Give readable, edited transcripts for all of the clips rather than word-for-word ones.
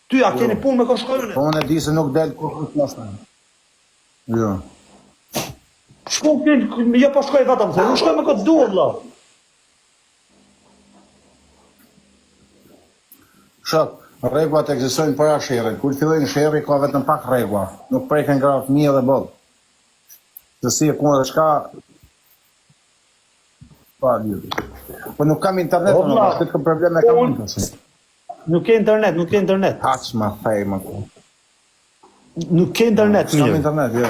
Ty a keni punë me ka shkollën? Po unë e di se nuk del kur flasën. Jo. Shko keni, jo po shkoj vetëm, se nuk shkoj me këtë duhet, vëlla. Shok, rregullat ekzistojnë para sherrit. Kur fillojnë sherri ka vetëm pak rregulla. Nuk preken gra fëmijë dhe boll. Se si e kuna dhe shka pa lidhje. Po nuk kam internet, këtë kam probleme kam internet. Nuk ke internet, nuk ke internet. Haç ma thej më. Nuk ke internet, S'kam mirë. internet, jo.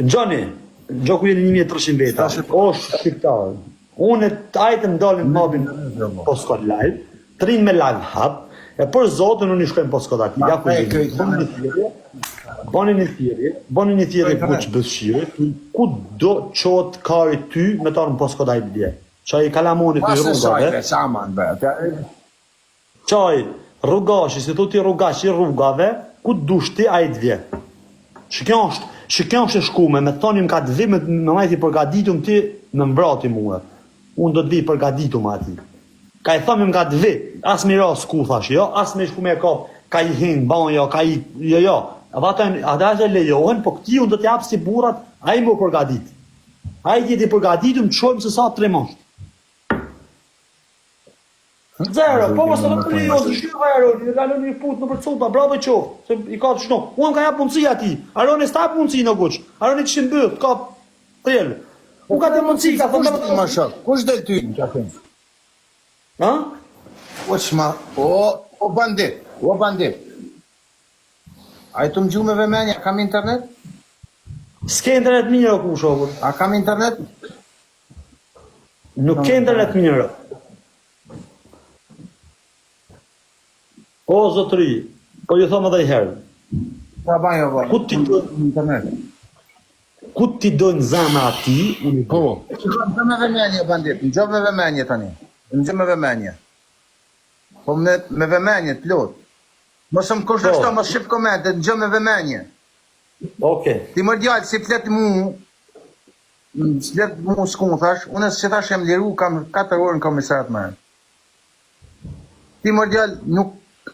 Gjoni, gjoku jeni 1300 veta. O shqiptar. Unë ajtë ndalin mobin poskod live, trin me live hub, e për zotën unë i shkojmë poskod ati. Ja ku jeni. Bani një thirrje buç bëshqire, ku do qot kari ty me ta në poskod ajtë bje. Qaj kalamoni të rrugave. Qaj rrugashi, si tu ti rrugashi rrugave, ku dush ti ajtë vje. Që kjo është e shkume, me thonim ka të vi, me majti përgaditum ti me mbrati muhe. Unë do të vi përgaditum ati. Ka i thomim ka të vi, as mi ra s'ku thash, jo, as me shkume e kap, ka i hin, banjo, ka i, jo. Ata që lejohen, po këti unë do t'japë si burat, a i më përgadit. A i tjeti përgaditum, të shojmë se sa 3 moshtë. Zero, po mos të në përri, o të shqyrë Aroni, i kalon një put në përcuta, bravo i qoftë, se i ka të shno. Unë ka japë mundësi ati, Aroni s'ta japë mundësi në guqë, Aroni që shimë bëtë, ka tëllë. Unë ka të mundësi, ka thëmë të më shok, kush del ty në qafim? Ha? O bandit. A i të më gjume vëmenja, kam internet? S'ke internet mirë o ku shokër. A kam internet? Nuk ke internet mirë. O zotëri, po ju thoma dhe i herë. Pa banjo, ba. Ku ti internet? Ku ti dojnë zama ati? Po. Në gjë me vëmenje, bandit, në gjë me vëmenje tani. Në gjë me vëmenje. Po me vëmenje, të lot. Mosë më kushtë mos shqip komente, në gjë me vëmenje. Oke. Ti më djallë, si flet mu s'ku thash, unë që thash e më liru, kam 4 orë në komisarat më. Ti më djallë, nuk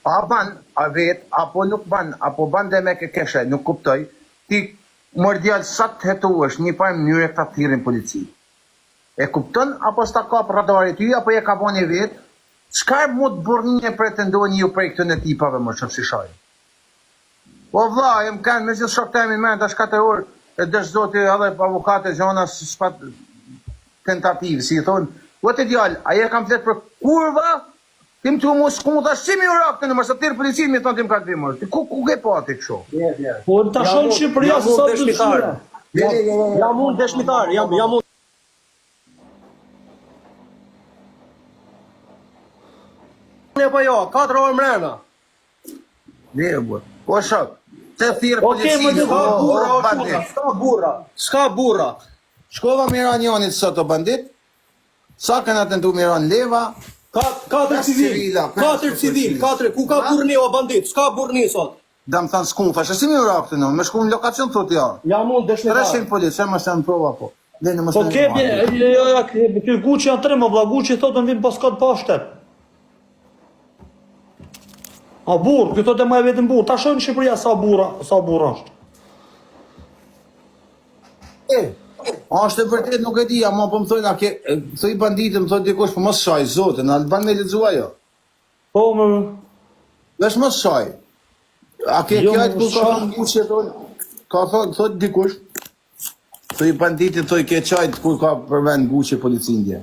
a ban, a vet, apo nuk ban, apo ban dhe me ke keshe, nuk kuptoj, ti më djallë sa të hetu është një parë mënyre këta të thirin polici. E kupton, apo s'ta kap radarit ty, apo e ka bo një vet, çka mu të burni e pretendojnë ju prej këtë në tipave më shumë si shaj. O vla, jem kanë, me gjithë shok të emin me, dash 4 orë, e dësh zoti edhe avokate zona s'pat tentativë, si i thonë, o të djallë, a je kam flet për kurva, tim të mu s'ku dhe si mi u rakë në mërë, sa tërë policin mi thonë tim ka të vimër, ku ke pati kësho? Po të shonë Shqipëria së sa të dëshmita. Jam unë dëshmitar, jam unë. Po jo, 4 orë mrena. Lirë, bërë. O shok, të thirë policinë, S'ka burra. Shkova Miranionit sot o bandit, sa kanë atendu Miran Leva, 4 civil, 4, ku ka burni o bandit, s'ka burni sot. da më thanë s'kun, thashe si mi u rakë të në, me shku në lokacion të të jarë. Jam unë dëshmitar. 300 policë, se më se në prova po. Po kepi, kjo Guqi janë 3, më vla Guqi thotë në vim pas këtë pa shtetë. A burë, kjo thotë e ma e vetën burë, ta shojnë në Shqipëria sa burë është. Ashtë e vërtet nuk e di, ama po më thojnë, thoi banditë, më thojnë dikush, po mos shaj, zote, në alban me lexua jo. Po, më... Vesh mos shaj. A ke kjajtë ku ka thonë Guqi e thonë, ka thonë, thojnë dikush, thoi banditë, thoi ke qajtë ku ka përvend Guqi policindje.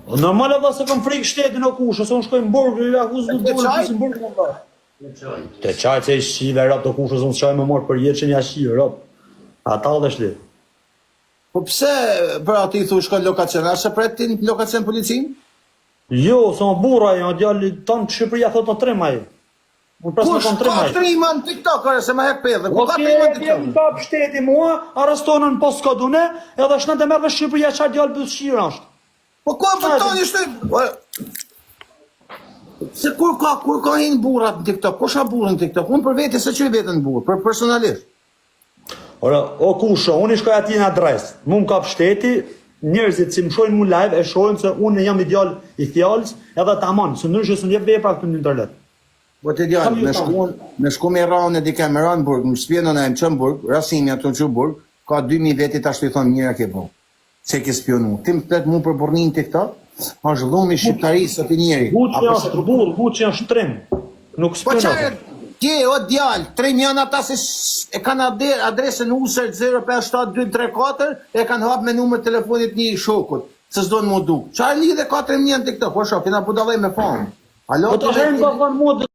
Normal e se kam frikë shtetin o kush, ose unë shkoj në burgë, i akuzë në burgë, në burgë në burgë. Te qaj që i shive rap të kush, ose unë shkoj me morë për jetë që një shive rap. Ata dhe shli. Po pse për ati thu shkoj lokacion, ashe për ti në lokacion policin? Jo, se më burra janë, djalli tonë Shqipëria thot në 3 maj. Unë pres në Kush tonë 3 ka maj. 3 man TikTok, se ma hek pedhe, ku ka 3 Oke, man vjen TikTok? kap shteti mua, arrestonën pas kodune, edhe shënë të merë dhe Shqipëria qarë djallë bëzshira është. Po ku e përtoni shtë? Se kur ka hinë burrat në TikTok, ku shka burën në TikTok? Unë për vete se që i vetën burë, për personalisht. Ora, o kusho, unë i shkoj ati në adres, mu më kap shteti, njerëzit si më shojnë mu live, e shojnë se unë jam ideal i fjallës, edhe të amanë, së nërshë së njep vepra këtë në internet. Po të djallë, me shku me ranë e dike me Ranburg, më spionën e më Qëmburg, rasimi ato në Qëmburg, ka 2000 veti ta shtu i thonë njëra ke po. Se ke spionu. Tim të mu për burnin të këta, është dhumi shqiptari së të njeri. Guçi është burr, Guçi është trim. Nuk Po spion qarë, ato. ti o djallë, 3 janë ata se e kanë adresën usër 057-234, e kanë hapë me numër telefonit një shokut, se s'do në mu du. Qarë lidhe 4 janë të këta, po shok, kena budalej me fanë. Alo, Po të henë do thonë mua